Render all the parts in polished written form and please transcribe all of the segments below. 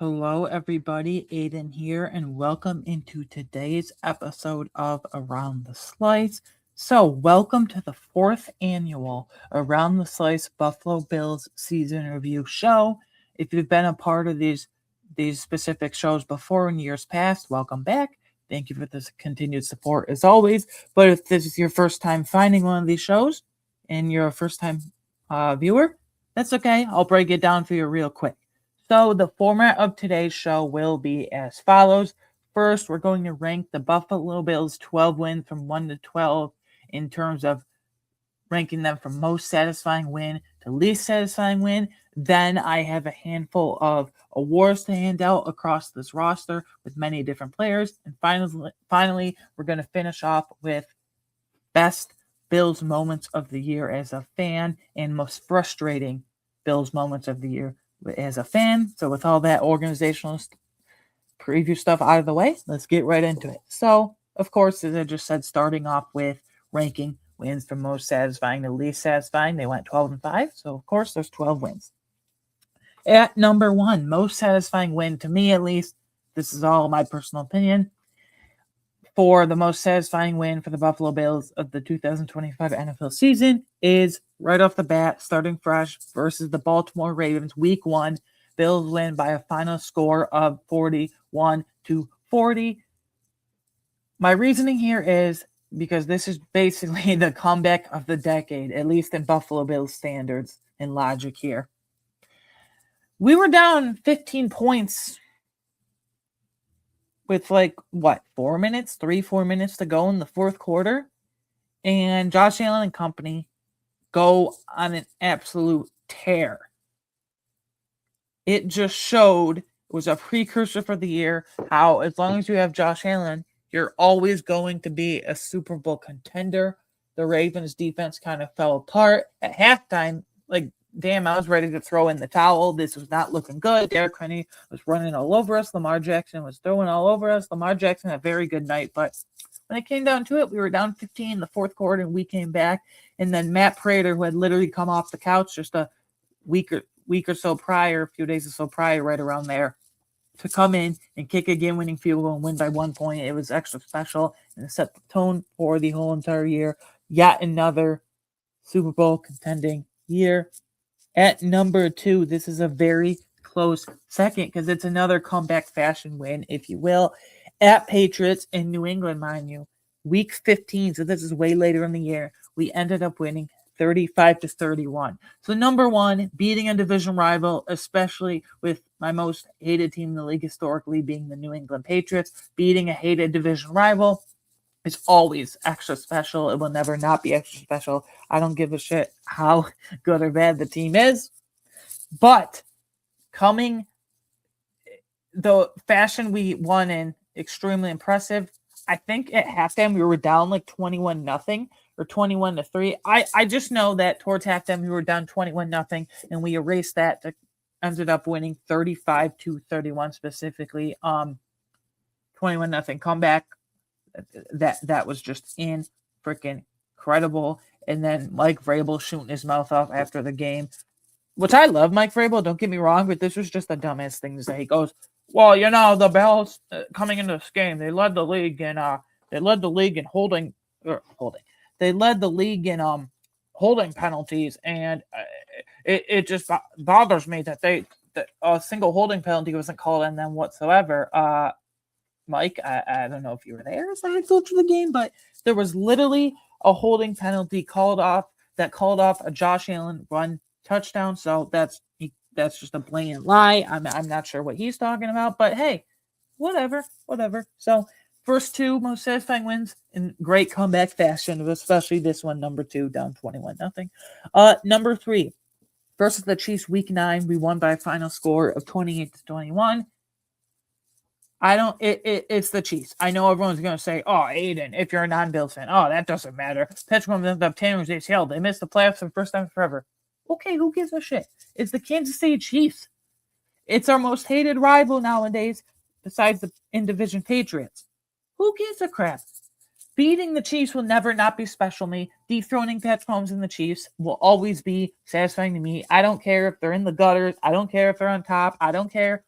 Hello, everybody. Aiden here, and welcome into today's episode of Around the Slice. So, welcome to the fourth annual Around the Slice Buffalo Bills season review show. If you've been a part of these specific shows before in years past, welcome back. Thank you for this continued support as always. But if this is your first time finding one of these shows and you're a first time viewer, that's okay. I'll break it down for you real quick. So the format of today's show will be as follows. First, we're going to rank the Buffalo Bills 12 wins from 1 to 12 in terms of ranking them from most satisfying win to least satisfying win. Then I have a handful of awards to hand out across this roster with many different players. And finally, we're going to finish off with best Bills moments of the year as a fan and most frustrating Bills moments of the year as a fan. So with all that organizational preview stuff out of the way, let's get right into it. So, of course, as I just said, starting off with ranking wins from most satisfying to least satisfying, they went 12-5. So, of course, there's 12 wins. At number one, most satisfying win, to me at least, this is all my personal opinion, for the most satisfying win for the Buffalo Bills of the 2025 NFL season is right off the bat, starting fresh versus the Baltimore Ravens, week 1. Bills win by a final score of 41-40. My reasoning here is because this is basically the comeback of the decade, at least in Buffalo Bills standards and logic here. We were down 15 points with 4 minutes to go in the fourth quarter, and Josh Allen and company go on an absolute tear. It just showed, it was a precursor for the year, how as long as you have Josh Allen, you're always going to be a Super Bowl contender. The Ravens defense kind of fell apart at halftime. Damn, I was ready to throw in the towel. This was not looking good. Derrick Henry was running all over us. Lamar Jackson was throwing all over us. Lamar Jackson had a very good night, but when it came down to it, we were down 15 in the fourth quarter, and we came back. And then Matt Prater, who had literally come off the couch just a week or so prior, a few days or so prior, right around there, to come in and kick a game-winning field goal and win by 1 point. It was extra special, and it set the tone for the whole entire year. Yet another Super Bowl contending year. At number 2, this is a very close second because it's another comeback fashion win, if you will, at Patriots in New England, mind you. Week 15, so this is way later in the year, we ended up winning 35-31. So number 1, beating a division rival, especially with my most hated team in the league historically being the New England Patriots, beating a hated division rival, it's always extra special. It will never not be extra special. I don't give a shit how good or bad the team is. But the fashion we won in, extremely impressive. I think at halftime we were down 21-0 or 21-3. I just know that towards halftime we were down 21-0, and we erased that to ended up winning 35-31 specifically. 21-0 comeback. That was just freaking incredible. And then Mike Vrabel shooting his mouth off after the game, which I love Mike Vrabel, don't get me wrong, but this was just a dumbass thing to say. He goes, well, the Bills coming into this game, they led the league in holding. They led the league in holding penalties, and it just bothers me that a single holding penalty wasn't called on them whatsoever. Mike, I don't know if you were there as the head coach of the game, but there was literally a holding penalty called off a Josh Allen run touchdown. So that's just a blatant lie. I'm not sure what he's talking about, but hey, whatever. So first 2 most satisfying wins in great comeback fashion, especially this one, number 2, down 21-0. Number 3, versus the Chiefs, week 9, we won by a final score of 28-21. It's the Chiefs. I know everyone's going to say, oh, Aiden, if you're a non-Bills fan, oh, that doesn't matter. Patrick Mahomes ended up tearing his ACL. They missed the playoffs for the first time forever. Okay, who gives a shit? It's the Kansas City Chiefs. It's our most hated rival nowadays, besides the in-division Patriots. Who gives a crap? Beating the Chiefs will never not be special to me. Dethroning Patrick Mahomes and the Chiefs will always be satisfying to me. I don't care if they're in the gutters. I don't care if they're on top. I don't care.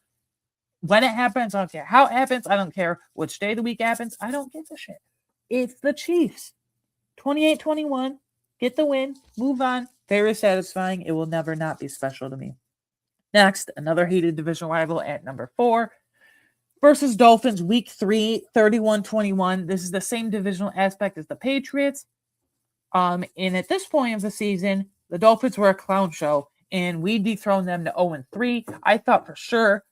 When it happens, I don't care. How it happens, I don't care. Which day of the week happens, I don't give a shit. It's the Chiefs. 28-21. Get the win. Move on. Very satisfying. It will never not be special to me. Next, another heated division rival at number 4 versus Dolphins, week 3, 31-21. This is the same divisional aspect as the Patriots. And at this point of the season, the Dolphins were a clown show, and we dethroned them to 0-3. I thought for sure.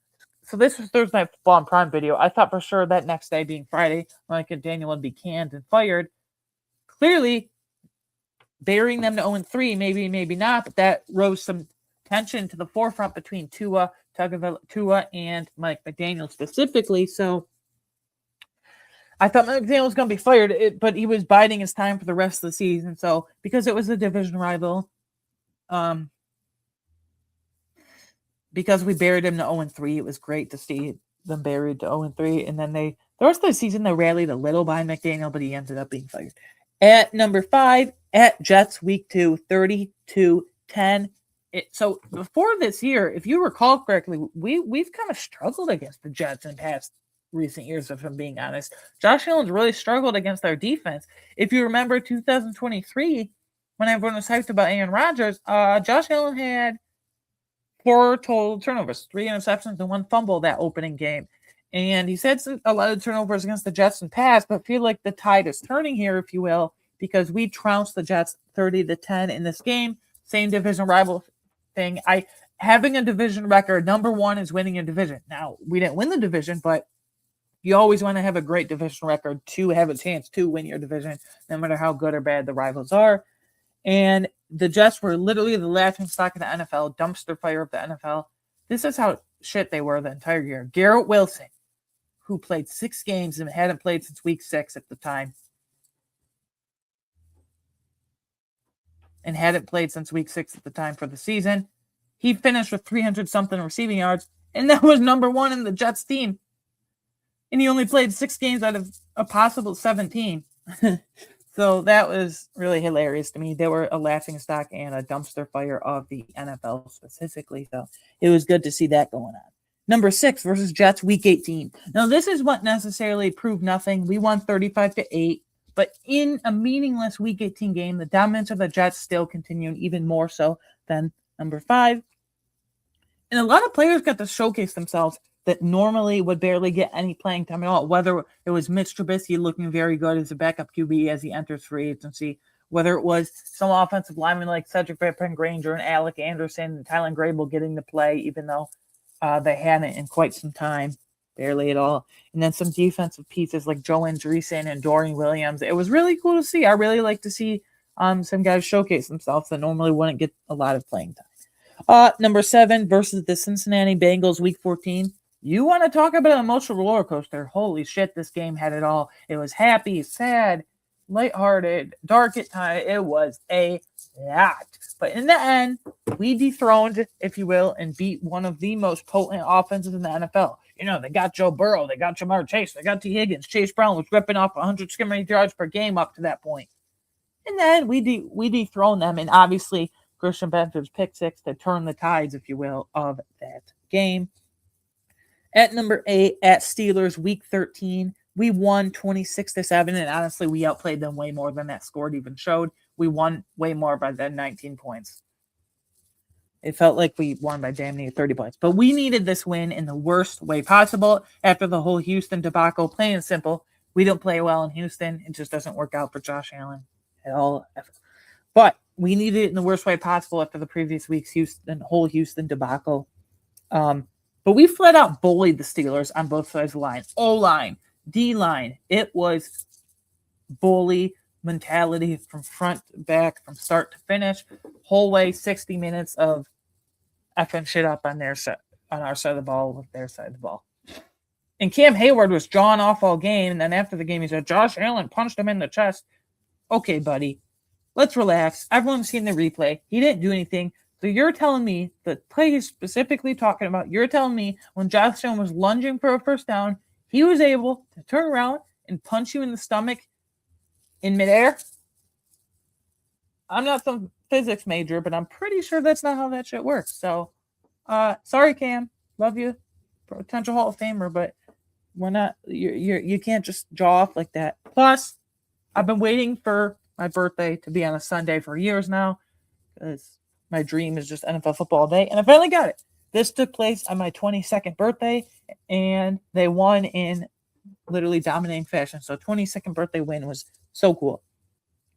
So this was Thursday Night Football on Prime Video. I thought for sure that next day, being Friday, Mike and Daniel would be canned and fired. Clearly, burying them to 0-3, maybe not, but that rose some tension to the forefront between Tua and Mike McDaniel specifically. So I thought McDaniel was going to be fired, but he was biding his time for the rest of the season. So because it was a division rival, because we buried him to 0-3, it was great to see them buried to 0-3. And then the rest of the season, they rallied a little behind McDaniel, but he ended up being fired. At number 5, at Jets, week 2, 32-10. So before this year, if you recall correctly, we've kind of struggled against the Jets in past recent years, if I'm being honest. Josh Allen's really struggled against our defense. If you remember 2023, when everyone was hyped about Aaron Rodgers, Josh Allen had 4 total turnovers, 3 interceptions, and 1 fumble that opening game. And he's had a lot of turnovers against the Jets in the past, but feel like the tide is turning here, if you will, because we trounced the Jets 30-10 in this game. Same division rival thing. Having a division record, number 1 is winning a division. Now, we didn't win the division, but you always want to have a great division record to have a chance to win your division, no matter how good or bad the rivals are. And the Jets were literally the laughing stock of the NFL, dumpster fire of the NFL. This is how shit they were the entire year. Garrett Wilson, who played 6 games and hadn't played since week 6 at the time, for the season. He finished with 300-something receiving yards, and that was number 1 in the Jets team. And he only played 6 games out of a possible 17. So that was really hilarious to me. They were a laughing stock and a dumpster fire of the NFL specifically. So it was good to see that going on. Number 6 versus Jets, week 18. Now, this is what necessarily proved nothing. We won 35-8. But in a meaningless week 18 game, the dominance of the Jets still continued, even more so than number 5. And a lot of players got to showcase themselves that normally would barely get any playing time at all, whether it was Mitch Trubisky looking very good as a backup QB as he enters free agency, whether it was some offensive linemen like Cedric Van-Granger and Alec Anderson and Tylen Grable getting to play, even though they hadn't in quite some time, barely at all. And then some defensive pieces like Joe Andreessen and Dorian Williams. It was really cool to see. I really like to see some guys showcase themselves that normally wouldn't get a lot of playing time. Number 7 versus the Cincinnati Bengals, week 14. You want to talk about an emotional roller coaster. Holy shit, this game had it all. It was happy, sad, lighthearted, dark at times. It was a lot. But in the end, we dethroned, if you will, and beat one of the most potent offenses in the NFL. You know, they got Joe Burrow, they got Jamar Chase, they got T. Higgins. Chase Brown was ripping off 100 scrimmage yards per game up to that point. And then we dethroned them, and obviously Christian Benford's pick 6 to turn the tides, if you will, of that game. At number 8, at Steelers, week 13, we won 26-7, and honestly, we outplayed them way more than that score even showed. We won way more by than 19 points. It felt like we won by damn near 30 points. But we needed this win in the worst way possible after the whole Houston debacle. Plain and simple, we don't play well in Houston. It just doesn't work out for Josh Allen at all. But we needed it in the worst way possible after the previous week's whole Houston debacle. But we flat out bullied the Steelers on both sides of the line. O-line, D-line. It was bully mentality from front to back, from start to finish. Whole way, 60 minutes of effing shit up on our side of the ball with their side of the ball. And Cam Hayward was jawing off all game, and then after the game he said, Josh Allen punched him in the chest. Okay, buddy, let's relax. Everyone's seen the replay. He didn't do anything. So you're telling me, the play he's specifically talking about, you're telling me when Josh Allen was lunging for a first down, he was able to turn around and punch you in the stomach in midair? I'm not some physics major, but I'm pretty sure that's not how that shit works. So, sorry, Cam. Love you. potential Hall of Famer, but we're not. You can't just jaw off like that. Plus, I've been waiting for my birthday to be on a Sunday for years now because my dream is just NFL football all day, and I finally got it. This took place on my 22nd birthday, and they won in literally dominating fashion. So 22nd birthday win was so cool.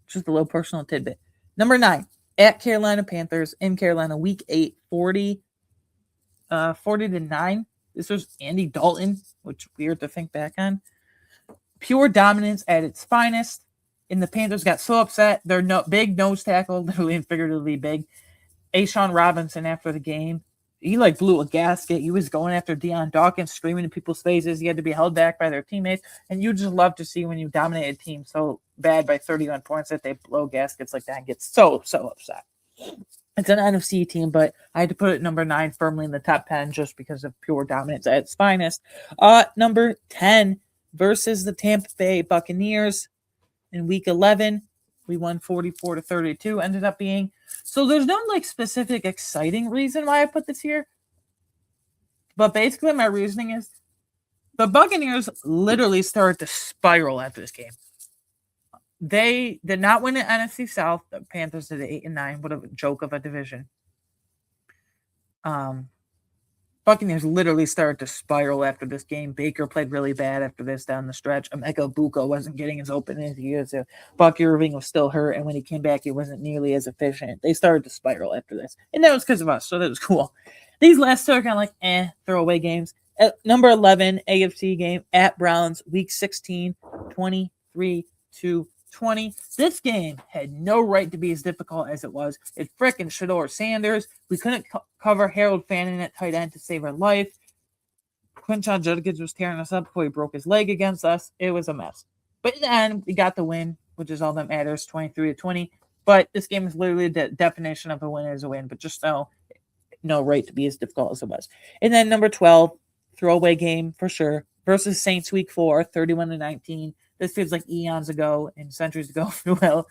Just a little personal tidbit. Number 9, at Carolina Panthers in Carolina, week 8, 40-9. This was Andy Dalton, which is weird to think back on. Pure dominance at its finest. And the Panthers got so upset. Their big nose tackle, literally and figuratively big, Ashawn Robinson, after the game, he blew a gasket. He was going after Deion Dawkins, screaming in people's faces. He had to be held back by their teammates. And you just love to see when you dominate a team so bad by 31 points that they blow gaskets like that and get so upset. It's an NFC team, but I had to put it number 9 firmly in the top 10 just because of pure dominance at its finest. Number 10 versus the Tampa Bay Buccaneers in week 11. We won 44-32, ended up being. So there's no specific exciting reason why I put this here. But basically my reasoning is the Buccaneers literally started to spiral after this game. They did not win the NFC South. The Panthers did 8-9. What a joke of a division. Buccaneers literally started to spiral after this game. Baker played really bad after this down the stretch. Emeka Buka wasn't getting as open as he is. Buck Irving was still hurt, and when he came back, he wasn't nearly as efficient. They started to spiral after this, and that was because of us, so that was cool. These last two are kind of throwaway games. At number 11, AFC game at Browns, week 16, 23-20. This game had no right to be as difficult as it was. It frickin' Shador Sanders. We couldn't cover Harold Fannin at tight end to save our life. Quinton Judkins was tearing us up before he broke his leg against us. It was a mess. But in the end, we got the win, which is all that matters, 23-20. But this game is literally the definition of a win is a win. But just no right to be as difficult as it was. And then number 12, throwaway game for sure, versus Saints week 4, 31-19. This feels like eons ago and centuries ago, if you will,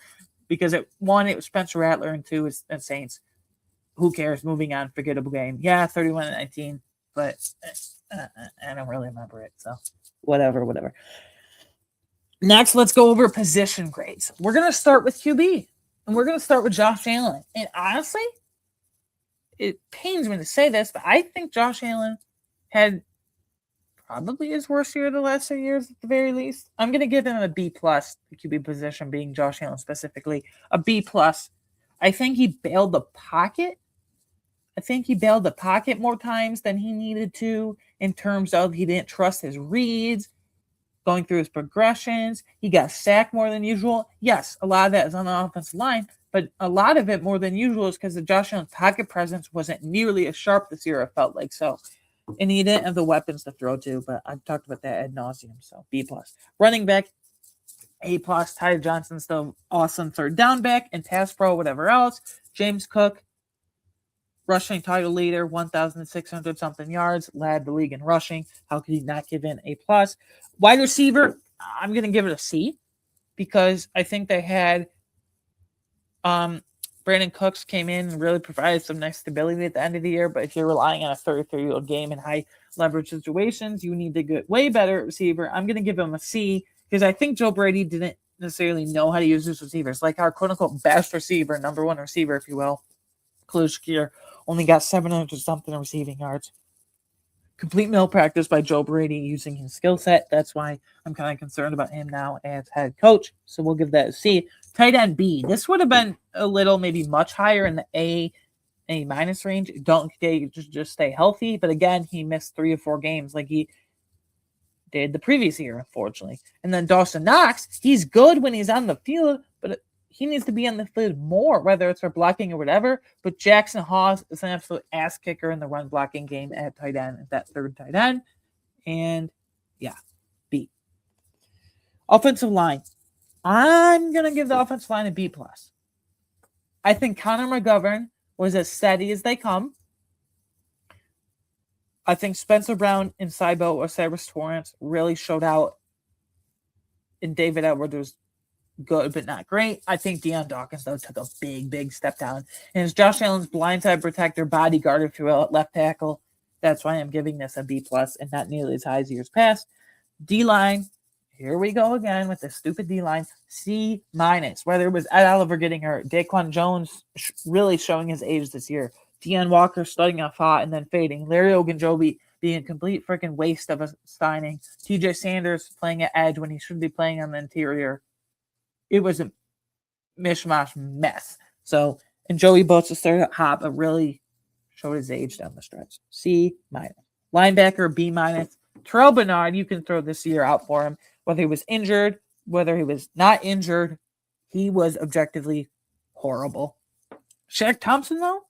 because it was Spencer Rattler, and 2 is the Saints. Who cares? Moving on, forgettable game. Yeah, 31-19, but I don't really remember it, so whatever. Next, let's go over position grades. We're going to start with QB, and we're going to start with Josh Allen. And honestly, it pains me to say this, but I think Josh Allen had probably his worst year of the last 2 years at the very least. I'm going to give him a B+, the QB position being Josh Allen specifically. A B+. I think he bailed the pocket. More times than he needed to in terms of he didn't trust his reads, going through his progressions. He got sacked more than usual. Yes, a lot of that is on the offensive line, but a lot of it more than usual is because the Josh Allen's pocket presence wasn't nearly as sharp this year, it felt like. So, and he didn't have the weapons to throw to, but I've talked about that ad nauseum. So B+. Running back, A+. Ty Johnson, still awesome third down back, and pass pro, whatever else. James Cook, rushing title leader, 1,600 something yards, led the league in rushing. How could he not give in A+? Wide receiver, I'm going to give it a C because I think they had Brandon Cooks came in and really provided some nice stability at the end of the year. But if you're relying on a 33-year-old game in high leverage situations, you need to get way better at receiver. I'm going to give him a C because I think Joe Brady didn't necessarily know how to use his receivers. Like our quote-unquote best receiver, number 1 receiver, if you will, Khalil Shakir, only got 700-something receiving yards. Complete malpractice by Joe Brady using his skill set. That's why I'm kind of concerned about him now as head coach. So we'll give that a C. Tight end B. This would have been a little, maybe much higher in the A- range. Don't just stay healthy. But again, he missed 3 or 4 games like he did the previous year, unfortunately. And then Dawson Knox, he's good when he's on the field, but he needs to be on the field more, whether it's for blocking or whatever. But Jackson Hawes is an absolute ass kicker in the run blocking game at tight end, at that third tight end. And yeah, B. Offensive line. I'm going to give the offensive line a B+. I think Connor McGovern was as steady as they come. I think Spencer Brown and Cybo or Cyrus Torrance really showed out. And David Edwards was good, but not great. I think Deion Dawkins, though, took a big step down. And it's Josh Allen's blindside protector, bodyguard, if you will, at left tackle. That's why I'm giving this a B plus and not nearly as high as years past. D-line, here we go again with the stupid D-line. C minus. Whether it was Ed Oliver getting hurt, Daquan Jones really showing his age this year, Deion Walker starting off hot and then fading, Larry Ogunjobi being a complete freaking waste of a signing, TJ Sanders playing at edge when he should be playing on the interior. It was a mishmash mess. So, and Joey Bosa started out hot, but really showed his age down the stretch. C minus. Linebacker, B minus. Terrell Bernard, you can throw this year out for him. Whether he was injured, whether he was not injured, he was objectively horrible. Shaq Thompson, though,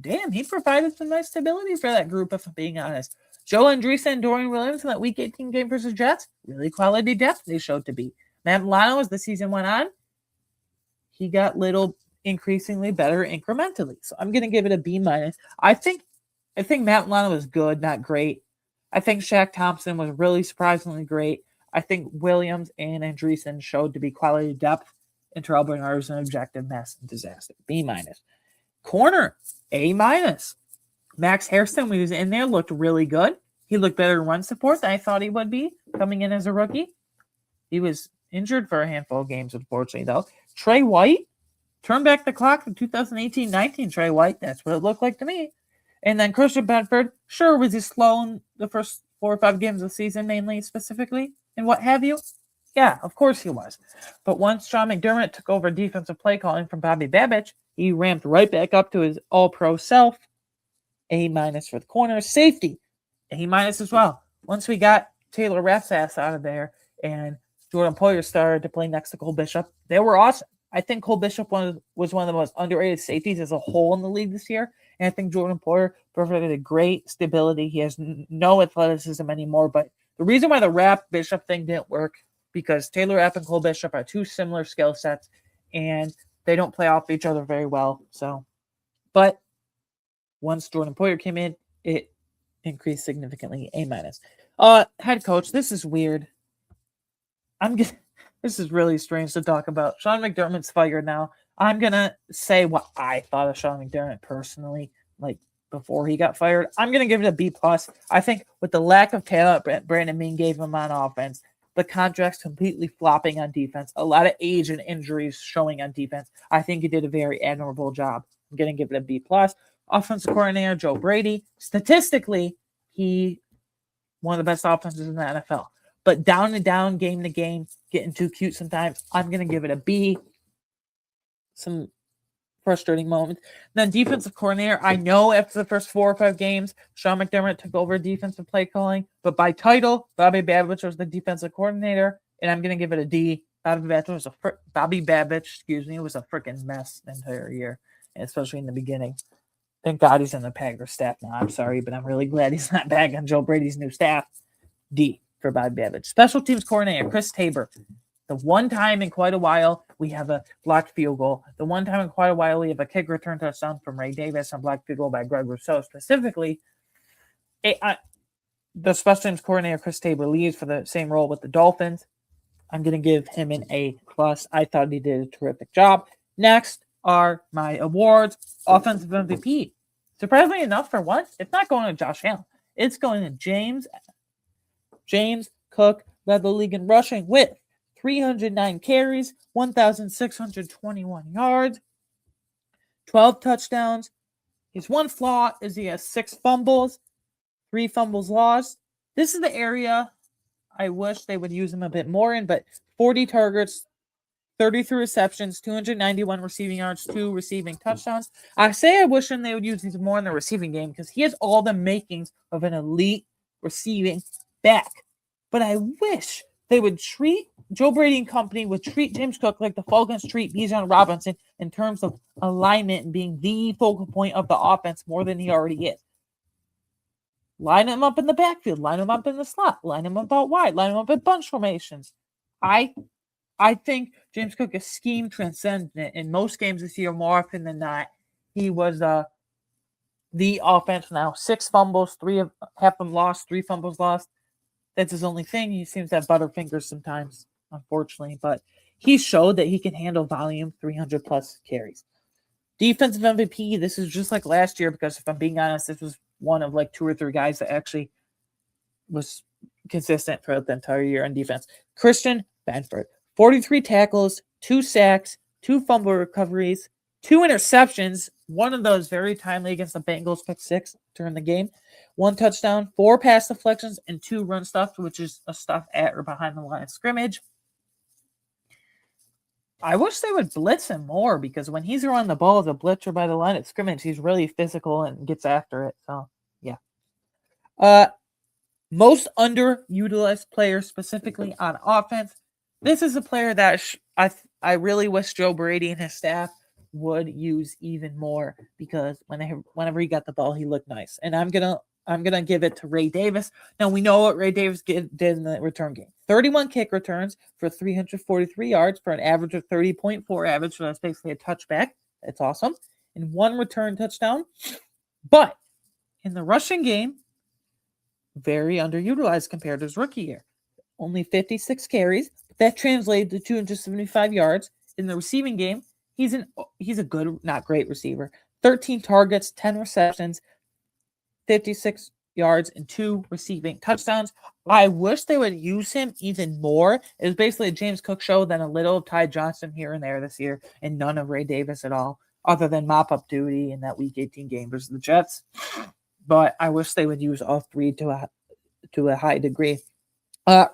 damn, he provided some nice stability for that group, if I'm being honest. Joe Andreessen and Dorian Williams in that Week 18 game versus Jets, really quality depth they showed to be. Matt Milano, as the season went on, he got little increasingly better incrementally. So I'm going to give it a B minus. I think Matt Milano was good, not great. I think Shaq Thompson was really surprisingly great. I think Williams and Andreessen showed to be quality depth, and Terrell Bernard was an objective mess and disaster. B minus. Corner, A minus. Max Hairston, when he was in there, looked really good. He looked better in run support than I thought he would be coming in as a rookie. He was injured for a handful of games, unfortunately, though. Trey White, turn back the clock to 2018-19, Trey White. That's what it looked like to me. And then Christian Benford, sure, was he slow in the first 4 or 5 games of the season, mainly, specifically, and what have you? Yeah, of course he was. But once Sean McDermott took over defensive play calling from Bobby Babich, he ramped right back up to his all-pro self. A minus for the corner. Safety, A minus as well. Once we got Taylor Rath's ass out of there and Jordan Poyer started to play next to Cole Bishop, they were awesome. I think Cole Bishop was one of the most underrated safeties as a whole in the league this year. And I think Jordan Poyer provided a great stability. He has no athleticism anymore. But the reason why the Rath-Bishop thing didn't work, because Taylor Rath and Cole Bishop are two similar skill sets, and they don't play off each other very well. So, but once Jordan Poyer came in, it increased significantly. A minus. Head coach, this is weird. This is really strange to talk about. Sean McDermott's fired now. I'm going to say what I thought of Sean McDermott personally, like before he got fired. I'm going to give it a B+. I think with the lack of talent Brandon Beane gave him on offense, the contract's completely flopping on defense, a lot of age and injuries showing on defense, I think he did a very admirable job. I'm going to give it a B+. Offensive coordinator Joe Brady, statistically, he one of the best offenses in the NFL. But down to down, game to game, getting too cute sometimes. I'm going to give it a B. Some frustrating moments. Then defensive coordinator, I know after the first 4 or 5 games, Sean McDermott took over defensive play calling. But by title, Bobby Babich was the defensive coordinator, and I'm going to give it a D. Bobby Babich was a freaking mess the entire year, and especially in the beginning. Thank God he's on the Packers staff now. I'm sorry, but I'm really glad he's not back on Joe Brady's new staff. D for Bobby Babich. Special teams coordinator, Chris Tabor. The one time in quite a while we have a blocked field goal. The one time in quite a while we have a kick return touchdown from Ray Davis on blocked field goal by Greg Rousseau. Specifically, the special teams coordinator, Chris Tabor, leaves for the same role with the Dolphins. I'm going to give him an A+. I thought he did a terrific job. Next are my awards. Offensive MVP. Surprisingly enough, for once, it's not going to Josh Allen. It's going to James Cook, led the league in rushing with 309 carries, 1,621 yards, 12 touchdowns. His one flaw is he has 6 fumbles, 3 fumbles lost. This is the area I wish they would use him a bit more in, but 40 targets, 33 receptions, 291 receiving yards, 2 receiving touchdowns. I say I wish them they would use him more in the receiving game because he has all the makings of an elite receiving back. But I wish they would treat Joe Brady and company would treat James Cook like the Falcons treat Bijan Robinson in terms of alignment and being the focal point of the offense more than he already is. Line him up in the backfield, line him up in the slot, line him up out wide, line him up in bunch formations. I think James Cook is scheme transcendent in most games this year. More often than not, he was the offense now. 6 fumbles, half them lost, 3 fumbles lost. That's his only thing. He seems to have butterfingers sometimes, unfortunately, but he showed that he can handle volume, 300-plus carries. Defensive MVP, this is just like last year because if I'm being honest, this was one of like 2 or 3 guys that actually was consistent throughout the entire year on defense. Christian Benford, 43 tackles, 2 sacks, 2 fumble recoveries, 2 interceptions. One of those very timely against the Bengals, pick 6 during the game. 1 touchdown, 4 pass deflections, and 2 run stuffs, which is a stuff at or behind the line of scrimmage. I wish they would blitz him more because when he's around the ball as a blitzer by the line of scrimmage, he's really physical and gets after it. So, yeah. Most underutilized player specifically on offense. This is a player that I really wish Joe Brady and his staff would use even more because whenever he got the ball, he looked nice. And I'm gonna give it to Ray Davis. Now we know what Ray Davis did in the return game. 31 kick returns for 343 yards for an average of 30.4 average. So that's basically a touchback. That's awesome. And 1 return touchdown. But in the rushing game, very underutilized compared to his rookie year. Only 56 carries. That translated to 275 yards. In the receiving game, he's a good, not great receiver. 13 targets, 10 receptions, 56 yards, and 2 receiving touchdowns. I wish they would use him even more. It was basically a James Cook show, then a little of Ty Johnson here and there this year, and none of Ray Davis at all, other than mop-up duty in that Week 18 game versus the Jets. But I wish they would use all 3 to a high degree.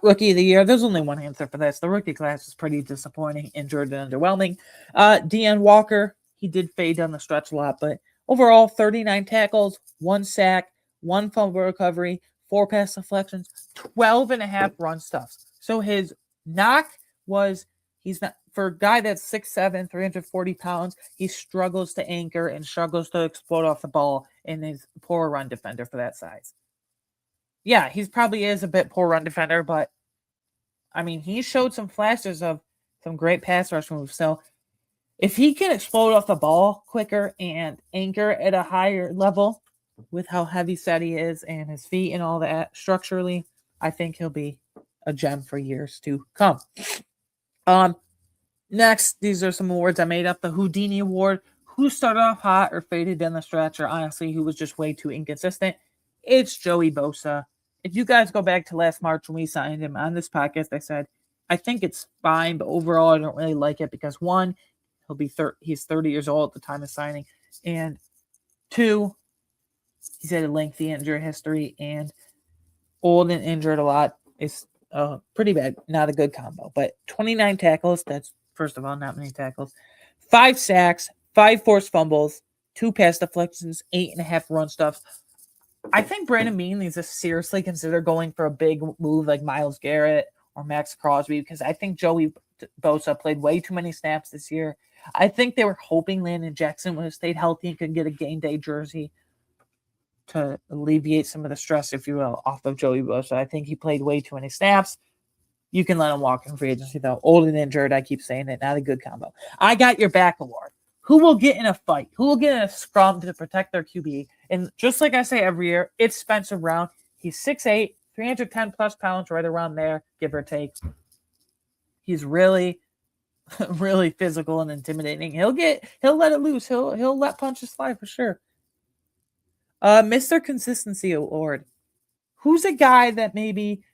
Rookie of the year, there's only one answer for this. The rookie class is pretty disappointing, injured, and underwhelming. Deon Walker, he did fade down the stretch a lot, but overall, 39 tackles, 1 sack, 1 fumble recovery, 4 pass deflections, 12.5 run stuffs. So his knock was he's not, for a guy that's 6'7", 340 pounds, he struggles to anchor and struggles to explode off the ball and is a poor run defender for that size. Yeah, he probably is a bit poor run defender, but I mean, he showed some flashes of some great pass rush moves. So if he can explode off the ball quicker and anchor at a higher level with how heavy set he is and his feet and all that structurally, I think he'll be a gem for years to come. Next, these are some awards I made up. The Houdini Award. Who started off hot or faded down the stretch, or honestly, who was just way too inconsistent? It's Joey Bosa. If you guys go back to last March when we signed him on this podcast, I said, I think it's fine, but overall, I don't really like it because 1, he's 30 years old at the time of signing, and 2, he's had a lengthy injury history, and old and injured a lot is pretty bad. Not a good combo, but 29 tackles, that's, first of all, not many tackles, 5 sacks, 5 forced fumbles, 2 pass deflections, 8.5 run stuffs. I think Brandon Beane needs to seriously consider going for a big move like Myles Garrett or Max Crosby because I think Joey Bosa played way too many snaps this year. I think they were hoping Landon Jackson would have stayed healthy and could get a game day jersey to alleviate some of the stress, if you will, off of Joey Bosa. I think he played way too many snaps. You can let him walk in free agency, though. Old and injured, I keep saying it. Not a good combo. I got your back award. Who will get in a fight? Who will get in a scrum to protect their QB? And just like I say every year, it's Spencer Brown. He's 6'8", 310 plus pounds, right around there, give or take. He's really, really physical and intimidating. He'll let it loose. He'll let punches fly for sure. Mr. Consistency Award. Who's a guy that maybe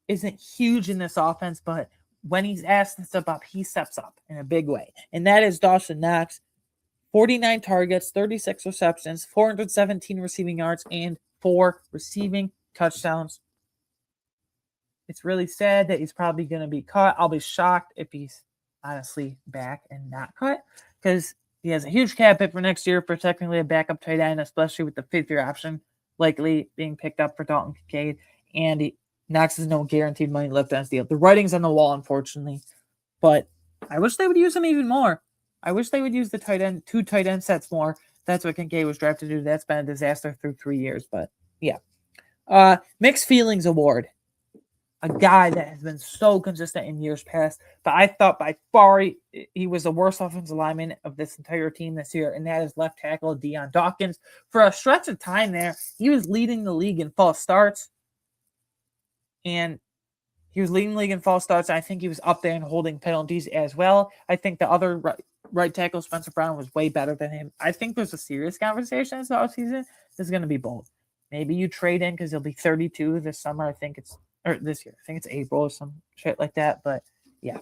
isn't huge in this offense, but when he's asked to step up, he steps up in a big way. And that is Dawson Knox. 49 targets, 36 receptions, 417 receiving yards, and 4 receiving touchdowns. It's really sad that he's probably going to be cut. I'll be shocked if he's honestly back and not cut because he has a huge cap hit for next year for technically a backup tight end, especially with the 5th-year option likely being picked up for Dalton Kincaid. And Knox is no guaranteed money left on his deal. The writing's on the wall, unfortunately. But I wish they would use him even more. I wish they would use the 2 tight end sets more. That's what Kincaid was drafted to do. That's been a disaster through 3 years. But, yeah. Mixed Feelings Award. A guy that has been so consistent in years past. But I thought by far he was the worst offensive lineman of this entire team this year. And that is left tackle Deion Dawkins. For a stretch of time there, he was leading the league in false starts. And he was leading the league in false starts. I think he was up there in holding penalties as well. I think the other right tackle, Spencer Brown, was way better than him. I think there's a serious conversation this offseason. This is going to be bold. Maybe you trade in because he'll be 32 this summer. Or this year. I think it's April or some shit like that. But yeah.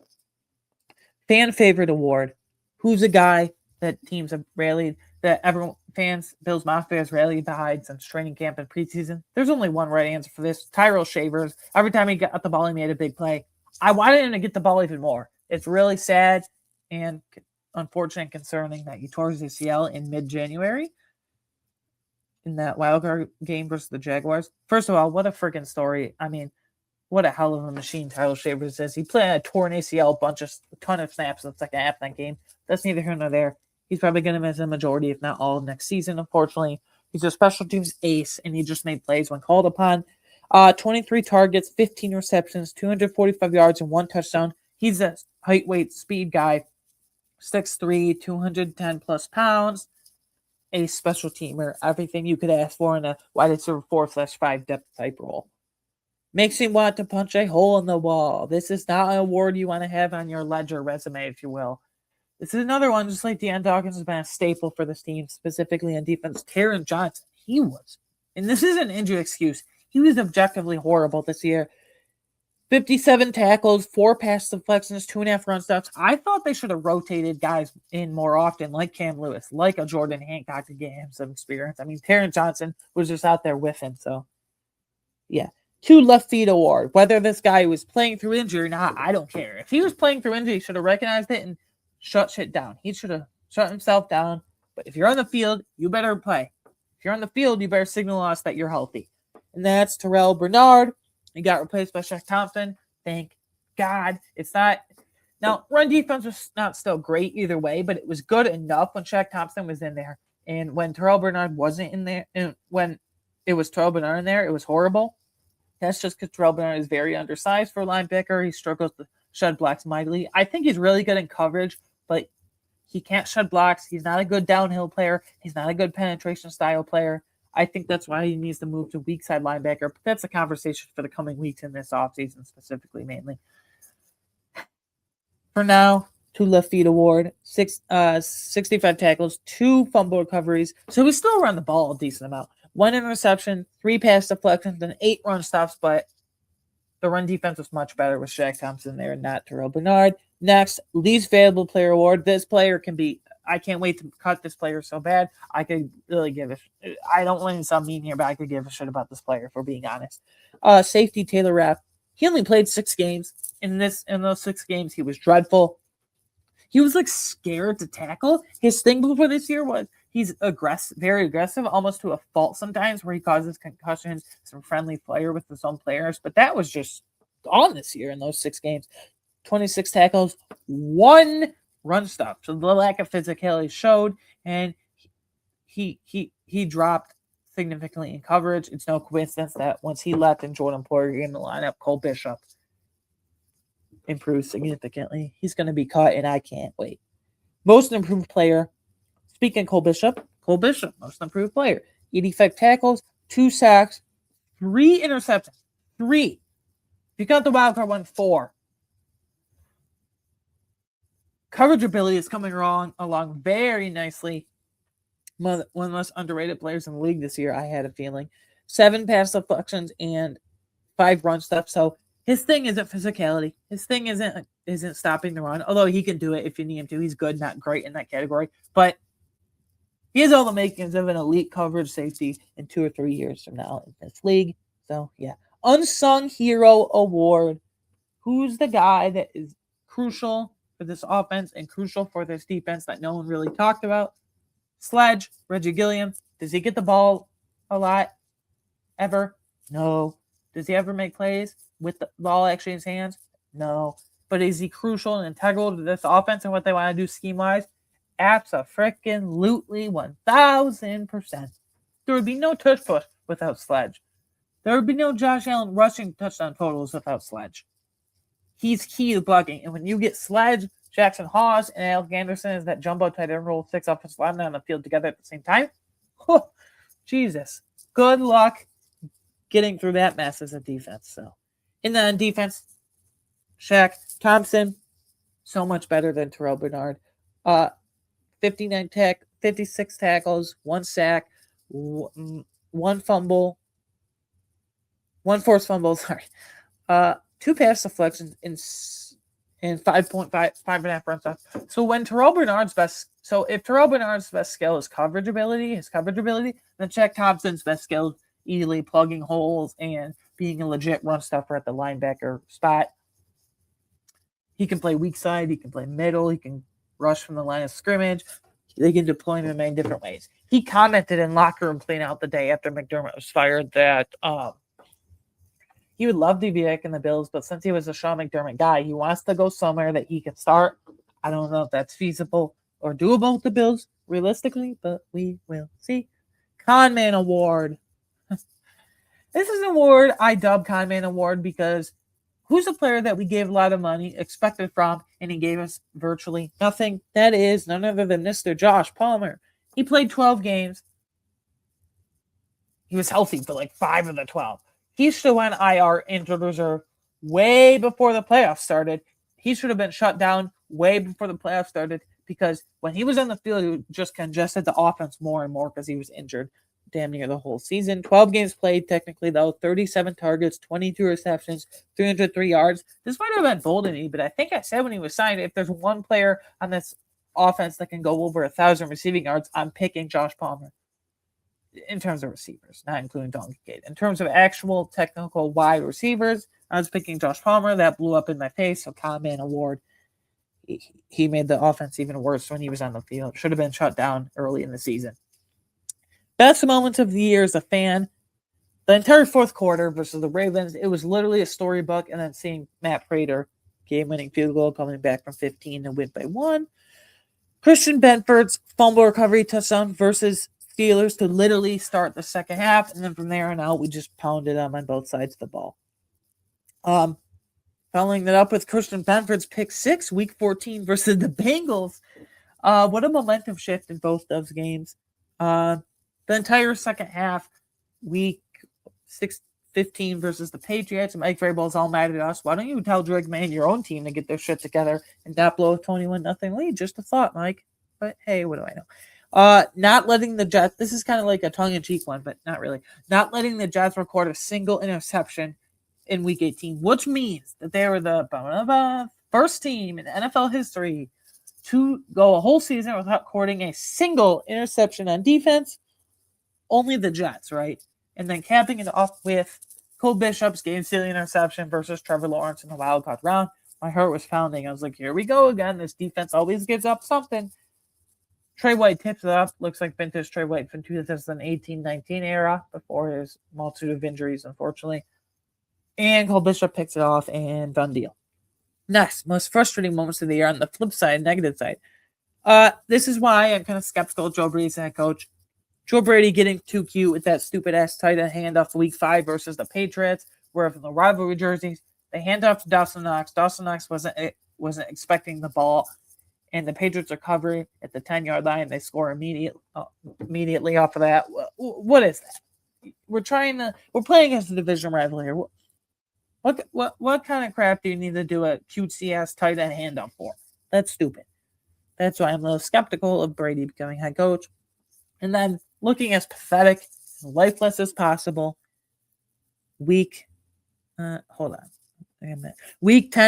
Fan favorite award. Who's a guy that teams have rallied, that everyone, fans, Bills Mafia has rallied behind since training camp and preseason? There's only one right answer for this. Tyrell Shavers. Every time he got the ball, he made a big play. I wanted him to get the ball even more. It's really sad and unfortunate and concerning that he tore his ACL in mid-January in that wildcard game versus the Jaguars. First of all, what a freaking story. I mean, what a hell of a machine Tyler Shavers is. He played a torn ACL, a ton of snaps in the second half of that game. That's neither here nor there. He's probably going to miss a majority, if not all, of next season, unfortunately. He's a special teams ace, and he just made plays when called upon. 23 targets, 15 receptions, 245 yards, and 1 touchdown. He's a height, weight, speed guy, 6'3", 210 plus pounds, a special teamer, everything you could ask for in a wide receiver 4/5 depth type role. Makes me want to punch a hole in the wall. This is not an award you want to have on your ledger resume, if you will. This is another one, just like Deion Dawkins has been a staple for this team, specifically on defense. Taron Johnson, he was, and this isn't an injury excuse, he was objectively horrible this year. 57 tackles, 4 pass deflections, 2.5 run stops. I thought they should have rotated guys in more often, like Cam Lewis, like a Jordan Hancock, to get him some experience. I mean, Taron Johnson was just out there with him, so yeah. 2 left feet award. Whether this guy was playing through injury or not, I don't care. If he was playing through injury, he should have recognized it and shut shit down. He should have shut himself down. But if you're on the field, you better play. If you're on the field, you better signal us that you're healthy. And that's Terrell Bernard. He got replaced by Shaq Thompson. Thank God. It's not. Now, run defense was not still great either way, but it was good enough when Shaq Thompson was in there. And when Terrell Bernard wasn't in there, and when it was Terrell Bernard in there, it was horrible. That's just because Terrell Bernard is very undersized for a linebacker. He struggles to shed blocks mightily. I think he's really good in coverage, but he can't shed blocks. He's not a good downhill player. He's not a good penetration style player. I think that's why he needs to move to weak side linebacker. But that's a conversation for the coming weeks in this offseason, specifically, mainly. For now, 2 left feet award, 65 tackles, 2 fumble recoveries. So he's still around the ball a decent amount. 1 interception, 3 pass deflections, and 8 run stops, but the run defense was much better with Shaq Thompson there and not Terrell Bernard. Next, least valuable player award. This player can be, I can't wait to cut this player so bad. I could really give a shit. I don't want to sound mean here, but I could give a shit about this player, if we're being honest. Safety Taylor Rapp. He only played 6 games. In those 6 games, he was dreadful. He was like scared to tackle. His thing before this year was he's very aggressive, almost to a fault sometimes, where he causes concussions, some friendly fire with his own players. But that was just gone this year in those 6 games. 26 tackles, 1 run stop. So the lack of physicality showed, and he dropped significantly in coverage. It's no coincidence that once he left and Jordan Poyer came in the lineup, Cole Bishop improved significantly. He's going to be cut, and I can't wait. Most improved player. Speaking of Cole Bishop, most improved player. 85 tackles, 2 sacks, 3 interceptions. 3. If you count the wild card one, 4. Coverage ability is coming along very nicely. One of the most underrated players in the league this year, I had a feeling. 7 pass deflections and 5 run stops. So his thing isn't physicality. His thing isn't stopping the run, although he can do it if you need him to. He's good, not great in that category. But he has all the makings of an elite coverage safety in 2 or 3 years from now in this league. So, yeah. Unsung Hero Award. Who's the guy that is crucial for this offense and crucial for this defense that no one really talked about? Sledge, Reggie Gilliam. Does he get the ball a lot? Ever? No. Does he ever make plays with the ball actually in his hands? No. But is he crucial and integral to this offense and what they want to do scheme-wise? Abso-freaking-lutely 1,000%. There would be no tush push without Sledge. There would be no Josh Allen rushing touchdown totals without Sledge. He's key to blocking. And when you get Sledge, Jackson Hawes, and Alec Anderson as that jumbo tight end role, 6 offensive linemen on the field together at the same time, Jesus. Good luck getting through that mess as a defense. So, in the defense, Shaq Thompson, so much better than Terrell Bernard. 56 tackles, 1 sack, 1 one fumble, one forced fumble, sorry. 2 pass deflections in 5.5 runs off. So when Terrell Bernard's best, so if Terrell Bernard's best skill is his coverage ability, then Jack Thompson's best skill is easily plugging holes and being a legit run stuffer at the linebacker spot. He can play weak side, he can play middle, he can rush from the line of scrimmage. They can deploy him in many different ways. He commented in locker room clean out the day after McDermott was fired that he would love to be back in the Bills, but since he was a Sean McDermott guy, he wants to go somewhere that he can start. I don't know if that's feasible or doable with the Bills realistically, but we will see. Conman Award. This is an award I dub Conman Award because who's a player that we gave a lot of money, expected from, and he gave us virtually nothing? That is none other than Mr. Josh Palmer. He played 12 games. He was healthy for like 5 of the 12. He should have went IR injured reserve way before the playoffs started. He should have been shut down way before the playoffs started because when he was on the field, he just congested the offense more and more because he was injured damn near the whole season. 12 games played technically, though. 37 targets, 22 receptions, 303 yards. This might have been bold in me, but I think I said when he was signed, if there's one player on this offense that can go over 1,000 receiving yards, I'm picking Josh Palmer. In terms of receivers, not including Dalton Kincaid. In terms of actual technical wide receivers, I was picking Josh Palmer. That blew up in my face. So Conman Award. He made the offense even worse when he was on the field. Should have been shut down early in the season. Best moments of the year as a fan. The entire fourth quarter versus the Ravens, it was literally a storybook. And then seeing Matt Prater game-winning field goal coming back from 15 to win by 1. Christian Benford's fumble recovery touchdown versus Steelers to literally start the second half, and then from there on out, we just pounded them on both sides of the ball. Following that up with Christian Benford's pick 6, week 14 versus the Bengals. What a momentum shift in both those games. The entire second half, week 15 versus the Patriots, Mike Vrabel's all mad at us. Why don't you tell Drake May and your own team to get their shit together and not blow a 21-0 lead? Just a thought, Mike. But hey, what do I know? Not letting the Jets, this is kind of like a tongue-in-cheek one, but not really. Not letting the Jets record a single interception in Week 18, which means that they were the first team in NFL history to go a whole season without recording a single interception on defense. Only the Jets, right? And then capping it off with Cole Bishop's game-stealing interception versus Trevor Lawrence in the wild-card round. My heart was pounding. I was like, here we go again. This defense always gives up something. Trey White tips it up. Looks like vintage Trey White from 2018-19 era before his multitude of injuries, unfortunately. And Cole Bishop picks it off and done deal. Next, most frustrating moments of the year on the flip side, negative side. This is why I'm kind of skeptical of Joe Brady's head coach. Joe Brady getting too cute with that stupid-ass tight end handoff week 5 versus the Patriots, where from the rivalry jerseys, they hand off to Dawson Knox. Dawson Knox wasn't expecting the ball. And the Patriots are covering at the 10-yard line. They score immediately off of that. What is that? We're playing against a division rival here. What kind of crap do you need to do a cutesy ass tight end handoff for? That's stupid. That's why I'm a little skeptical of Brady becoming head coach. And then looking as pathetic, lifeless as possible. Week 10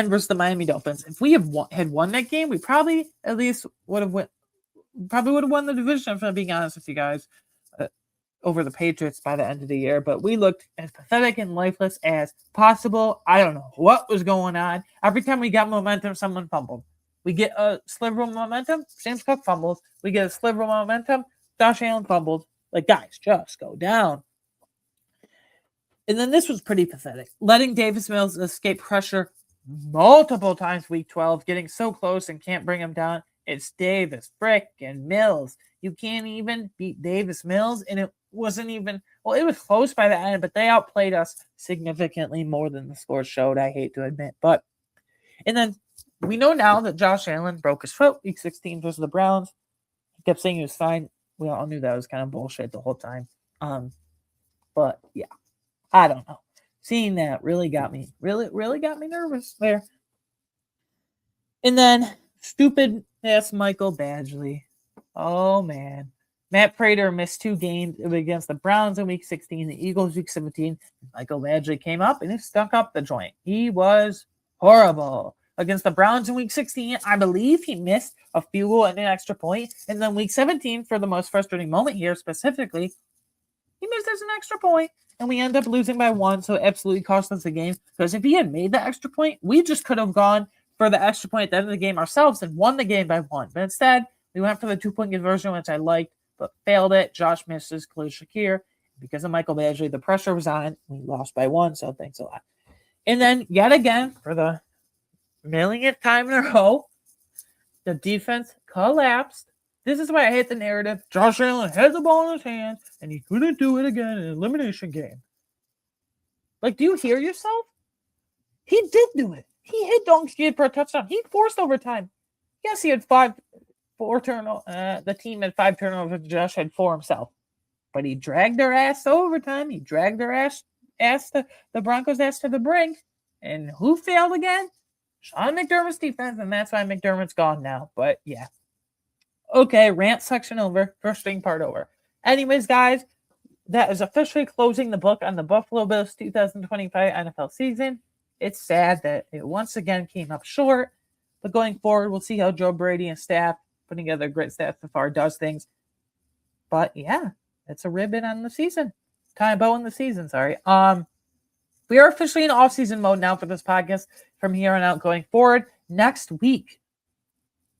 versus the Miami Dolphins. If we had won that game, we probably at least would have won the division, if I'm being honest with you guys, over the Patriots by the end of the year. But we looked as pathetic and lifeless as possible. I don't know what was going on. Every time we got momentum, someone fumbled. We get a sliver of momentum, James Cook fumbles. We get a sliver of momentum, Josh Allen fumbled. Like, guys, just go down. And then this was pretty pathetic. Letting Davis Mills escape pressure multiple times week 12, getting so close and can't bring him down. It's Davis, Frick, and Mills. You can't even beat Davis Mills. And it wasn't even, well, it was close by the end, but they outplayed us significantly more than the score showed, I hate to admit. And then we know now that Josh Allen broke his foot week 16 versus the Browns. He kept saying he was fine. We all knew that was kind of bullshit the whole time. But yeah. I don't know. Seeing that really got me nervous there. And then stupid ass Michael Badgley. Oh man. Matt Prater missed 2 games against the Browns in Week 16, the Eagles Week 17. Michael Badgley came up and he stuck up the joint. He was horrible. Against the Browns in Week 16, I believe he missed a field goal and an extra point. And then Week 17, for the most frustrating moment here specifically, he missed as an extra point, and we end up losing by 1, so it absolutely cost us the game. Because if he had made the extra point, we just could have gone for the extra point at the end of the game ourselves and won the game by 1. But instead, we went for the 2-point conversion, which I liked, but failed it. Josh misses, Khalil Shakir. Because of Michael Badgley, the pressure was on. We lost by 1, so thanks a lot. And then, yet again, for the millionth time in a row, the defense collapsed. This is why I hate the narrative. Josh Allen had the ball in his hands, and he couldn't do it again in an elimination game. Like, do you hear yourself? He did do it. He hit Donkey for a touchdown. He forced overtime. Yes, he had 4 turnovers. The team had 5 turnovers. Josh had 4 himself. But he dragged their ass to overtime. He dragged their ass to the Broncos' ass to the brink. And who failed again? Sean McDermott's defense, and that's why McDermott's gone now. But yeah. Okay, rant section over. Frustrating part over. Anyways, guys, that is officially closing the book on the Buffalo Bills 2025 NFL season. It's sad that it once again came up short, but going forward, we'll see how Joe Brady and staff, putting together a great staff so far, does things. But yeah, it's a ribbon on the season. Tie a bow on the season, sorry. We are officially in off-season mode now for this podcast from here on out going forward. Next week,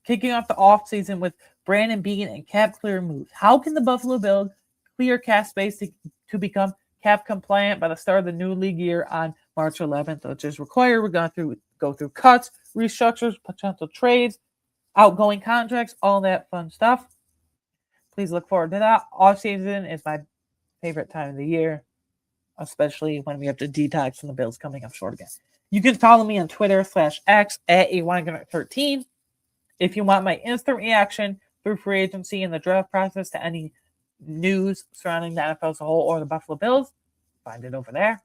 kicking off the off-season with Brandon Beane and cap clear moves. How can the Buffalo Bills clear cap space to become cap compliant by the start of the new league year on March 11th, which is required? We're going to go through cuts, restructures, potential trades, outgoing contracts, all that fun stuff. Please look forward to that. Off-season is my favorite time of the year, especially when we have to detox from the Bills coming up short again. You can follow me on Twitter /X at A13. If you want my instant reaction through free agency and the draft process to any news surrounding the NFL as a whole or the Buffalo Bills, find it over there.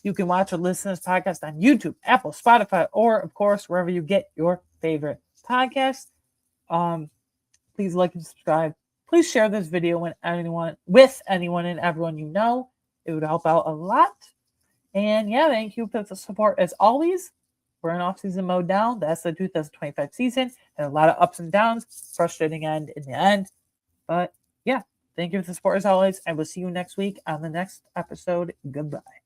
You can watch or listen to this podcast on YouTube, Apple, Spotify, or, of course, wherever you get your favorite podcasts. Please like and subscribe. Please share this video with anyone and everyone you know. It would help out a lot. And yeah, thank you for the support as always. We're in off-season mode now. That's the 2025 season. And a lot of ups and downs. Frustrating end in the end. But yeah, thank you for the support as always. I will see you next week on the next episode. Goodbye.